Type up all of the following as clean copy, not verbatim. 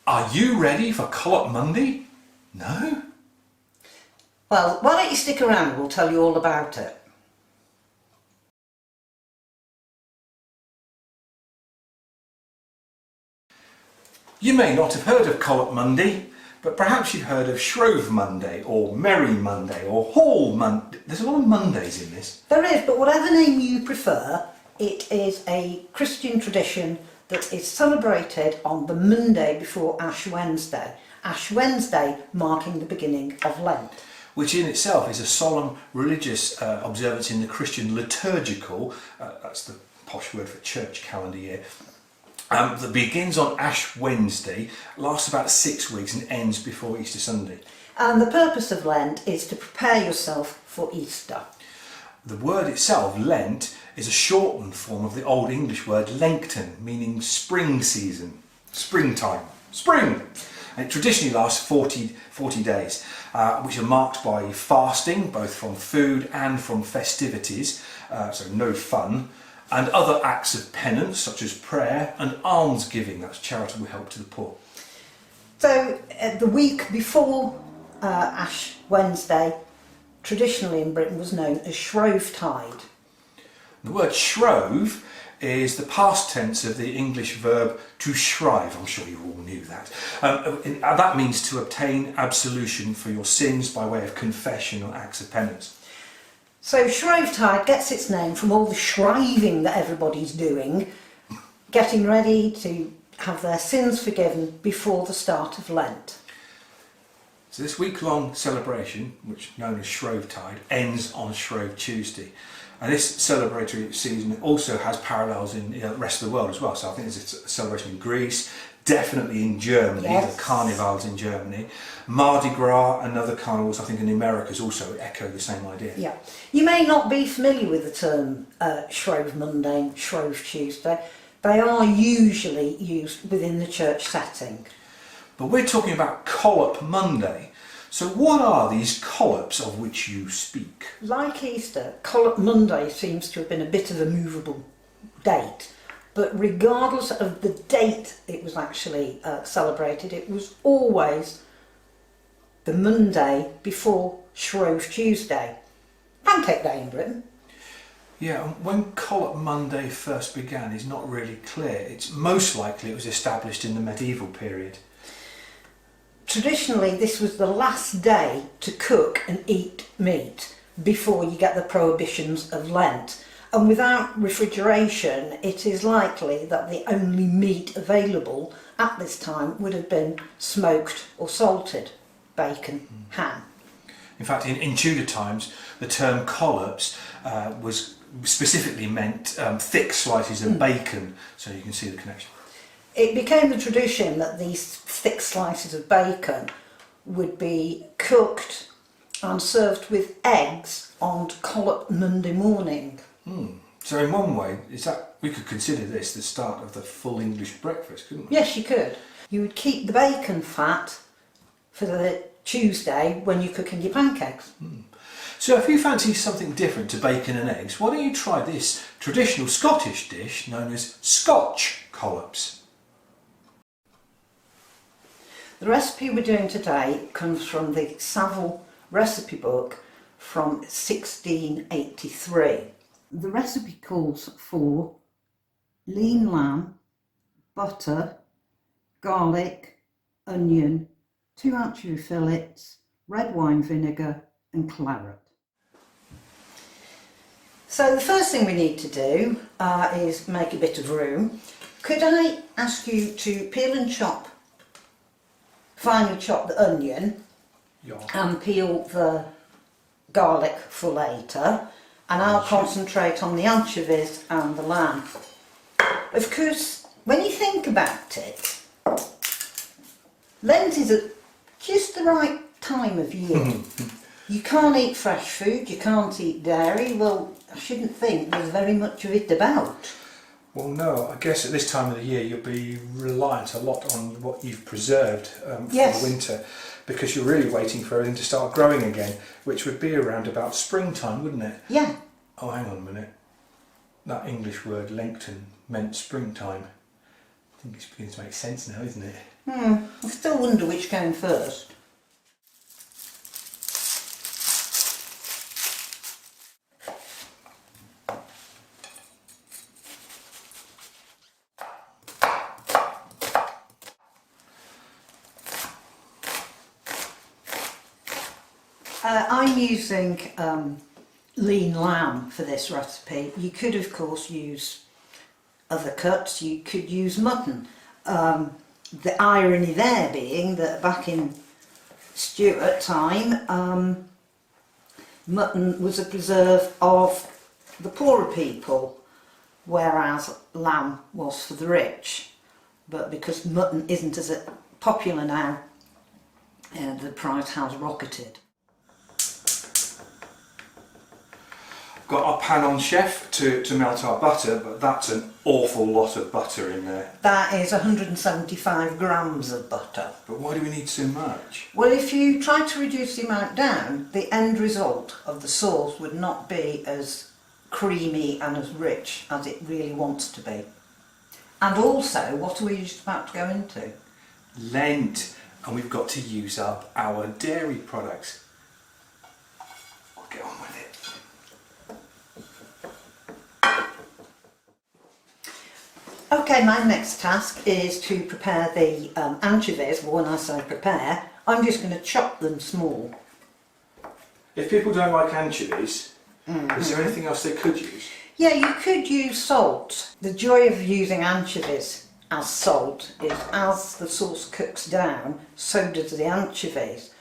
Are you ready for Collop Monday? No? Well, why don't you stick around, we'll tell you all about it. You may not have heard of Collop Monday, but perhaps you've heard of Shrove Monday, or Merry Monday, or Hall Monday. There's a lot of Mondays in this. There is, but whatever name you prefer, it is a Christian tradition that is celebrated on the Monday before Ash Wednesday. Ash Wednesday marking the beginning of Lent. Which in itself is a solemn religious observance in the Christian liturgical, that's the posh word for church calendar year, that begins on Ash Wednesday, lasts about 6 weeks and ends before Easter Sunday. And the purpose of Lent is to prepare yourself for Easter. The word itself, Lent, is a shortened form of the Old English word Lengton, meaning spring season, springtime, spring. And it traditionally lasts 40 days, which are marked by fasting, both from food and from festivities, so no fun, and other acts of penance, such as prayer and almsgiving, that's charitable help to the poor. So the week before Ash Wednesday, traditionally in Britain was known as Shrove Tide. The word shrove is the past tense of the English verb to shrive. I'm sure you all knew that. That means to obtain absolution for your sins by way of confession or acts of penance. So Shrove Tide gets its name from all the shriving that everybody's doing, getting ready to have their sins forgiven before the start of Lent. So this week-long celebration, which is known as Shrove Tide, ends on Shrove Tuesday. And this celebratory season also has parallels in the rest of the world as well. So I think there's a celebration in Greece, definitely in Germany, yes. The carnivals in Germany. Mardi Gras and other carnivals, I think in the Americas also echo the same idea. Yeah. You may not be familiar with the term Shrove Monday, Shrove Tuesday. They are usually used within the church setting. But we're talking about Collop Monday. So what are these collops of which you speak? Like Easter, Collop Monday seems to have been a bit of a movable date. But regardless of the date it was actually celebrated, it was always the Monday before Shrove Tuesday. Pancake Day in Britain. Yeah, and when Collop Monday first began is not really clear. It's most likely it was established in the medieval period. Traditionally, this was the last day to cook and eat meat before you get the prohibitions of Lent. And without refrigeration, it is likely that the only meat available at this time would have been smoked or salted bacon, ham. In fact, in Tudor times, the term collops was specifically meant thick slices of bacon, so you can see the connection. It became the tradition that these thick slices of bacon would be cooked and served with eggs on Collop Monday morning. So in one way, we could consider this the start of the full English breakfast, couldn't we? Yes, you could. You would keep the bacon fat for the Tuesday when you're cooking your pancakes. So if you fancy something different to bacon and eggs, why don't you try this traditional Scottish dish known as Scotch collops? The recipe we're doing today comes from the Savile recipe book from 1683. The recipe calls for lean lamb, butter, garlic, onion, 2 anchovy fillets, red wine vinegar and claret. So the first thing we need to do is make a bit of room. Could I ask you to peel and finely chop the onion and peel the garlic for later, and I'll concentrate on the anchovies and the lamb. Of course, when you think about it, Lent is at just the right time of year. You can't eat fresh food, you can't eat dairy. Well, I shouldn't think there's very much of it about. Well, no, I guess at this time of the year you'll be reliant a lot on what you've preserved for the winter, because you're really waiting for everything to start growing again, which would be around about springtime, wouldn't it? Yeah. Oh, hang on a minute. That English word Lengton meant springtime. I think it's beginning to make sense now, isn't it? I still wonder which came first. I'm using lean lamb for this recipe. You could of course use other cuts, you could use mutton. The irony there being that back in Stuart time, mutton was a preserve of the poorer people, whereas lamb was for the rich. But because mutton isn't as popular now, the price has rocketed. Got our pan on, chef, to melt our butter, but that's an awful lot of butter in there. That is 175 grams of butter. But why do we need so much? Well, if you try to reduce the amount down, the end result of the sauce would not be as creamy and as rich as it really wants to be. And also, what are we just about to go into? Lent, and we've got to use up our dairy products. We'll get on with it. Okay, my next task is to prepare the anchovies. Well, when I say prepare, I'm just going to chop them small. If people don't like anchovies, is there anything else they could use? Yeah, you could use salt. The joy of using anchovies as salt is as the sauce cooks down, so does the anchovies.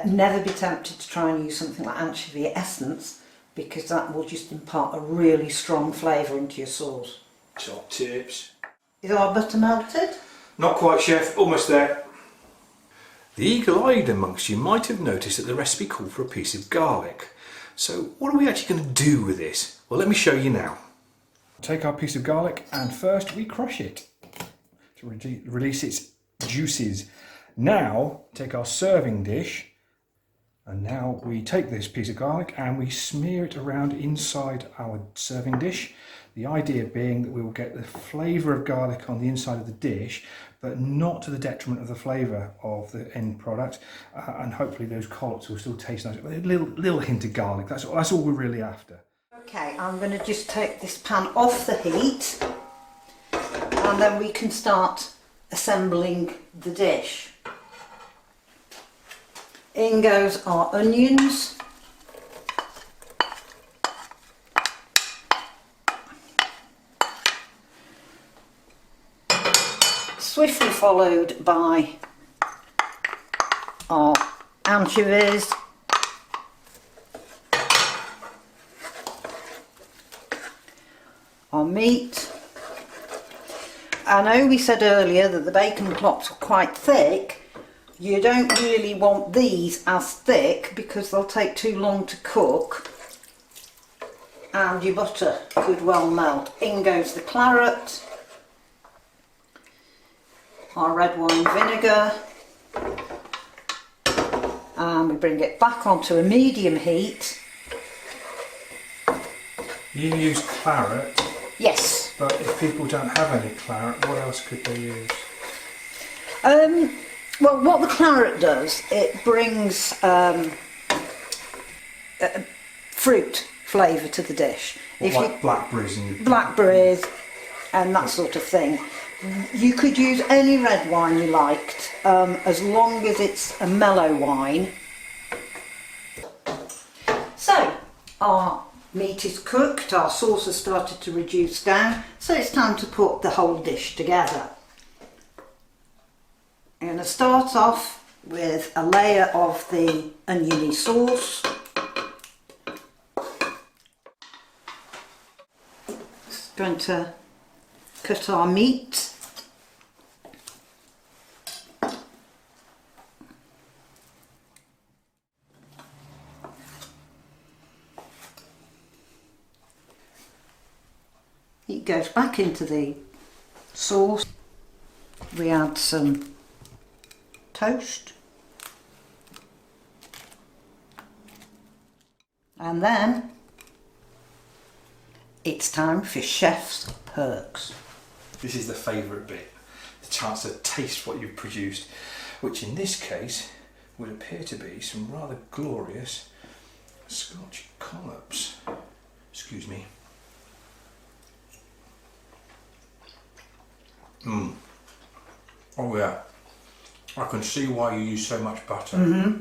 Never be tempted to try and use something like anchovy essence, because that will just impart a really strong flavour into your sauce. Top tips. Is our butter melted? Not quite, chef, almost there. The eagle-eyed amongst you might have noticed that the recipe called for a piece of garlic. So what are we actually going to do with this? Well, let me show you now. Take our piece of garlic and first we crush it to release its juices. Now take our serving dish, and now we take this piece of garlic and we smear it around inside our serving dish. The idea being that we will get the flavour of garlic on the inside of the dish, but not to the detriment of the flavour of the end product. And hopefully those collops will still taste nice. A little hint of garlic, that's all we're really after. Okay, I'm going to just take this pan off the heat, and then we can start assembling the dish. In goes our onions. Swiftly followed by our anchovies. Our meat. I know we said earlier that the bacon clops were quite thick. You don't really want these as thick because they'll take too long to cook and your butter could well melt. In goes the claret, our red wine vinegar, and we bring it back onto a medium heat. You use claret? Yes. But if people don't have any claret, what else could they use? Well, what the claret does, it brings fruit flavour to the dish. Blackberries and... Blackberries and that sort of thing. You could use any red wine you liked, as long as it's a mellow wine. So, our meat is cooked, our sauce has started to reduce down, so it's time to put the whole dish together. I'm going to start off with a layer of the oniony sauce. Just going to cut our meat. It goes back into the sauce. We add some toast, and then it's time for chef's perks. This is the favourite bit. chance to taste what you've produced, which in this case would appear to be some rather glorious Scotch collops. Excuse me. Oh yeah, I can see why you use so much butter.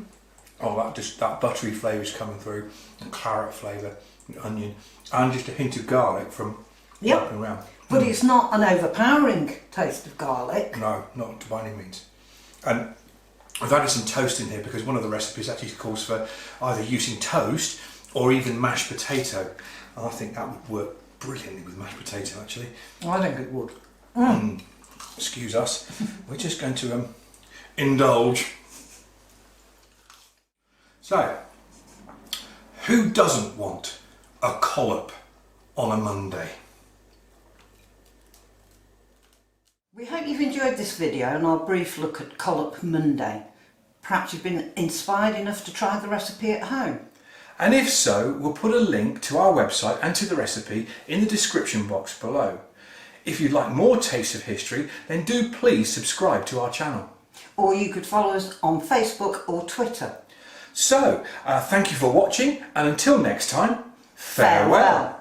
Oh, that buttery flavour is coming through, the claret flavour, the onion, and just a hint of garlic from wrapping around. But it's not an overpowering taste of garlic. No, not by any means. And I've added some toast in here because one of the recipes actually calls for either using toast or even mashed potato. And I think that would work brilliantly with mashed potato, actually. I think it would. Excuse us. We're just going to indulge. So, who doesn't want a collop on a Monday? We hope you've enjoyed this video and our brief look at Collop Monday. Perhaps you've been inspired enough to try the recipe at home. And if so, we'll put a link to our website and to the recipe in the description box below. If you'd like more Tastes of History, then do please subscribe to our channel. Or you could follow us on Facebook or Twitter. So, thank you for watching, and until next time, farewell.